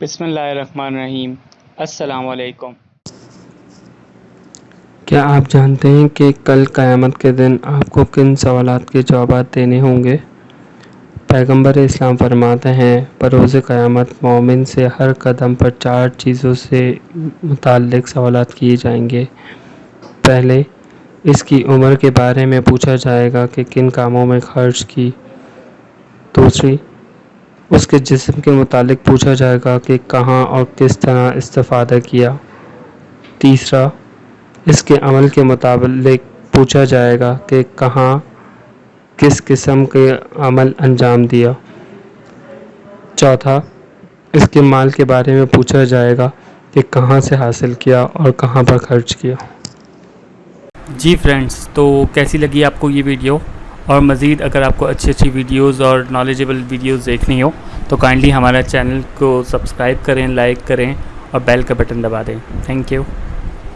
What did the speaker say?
بسم اللہ الرحمن الرحیم۔ السلام علیکم۔ کیا آپ جانتے ہیں کہ کل قیامت کے دن آپ کو کن سوالات کے جوابات دینے ہوں گے؟ پیغمبر اسلام فرماتے ہیں بروز قیامت مومن سے ہر قدم پر 4 چیزوں سے متعلق سوالات کیے جائیں گے۔ پہلے اس کی عمر کے بارے میں پوچھا جائے گا کہ کن کاموں میں خرچ کی۔ دوسری، اس کے جسم کے متعلق پوچھا جائے گا کہ کہاں اور کس طرح استفادہ کیا۔ تیسرا، اس کے عمل کے متعلق پوچھا جائے گا کہ کہاں کس قسم کے عمل انجام دیا۔ چوتھا، اس کے مال کے بارے میں پوچھا جائے گا کہ کہاں سے حاصل کیا اور کہاں پر خرچ کیا۔ جی فرینڈز، تو کیسی لگی آپ کو یہ ویڈیو؟ اور مزید اگر آپ کو اچھی ویڈیوز اور نالجیبل ویڈیوز دیکھنی ہو تو کائنڈلی ہمارا چینل کو سبسکرائب کریں، لائک کریں اور بیل کا بٹن دبا دیں۔ Thank you.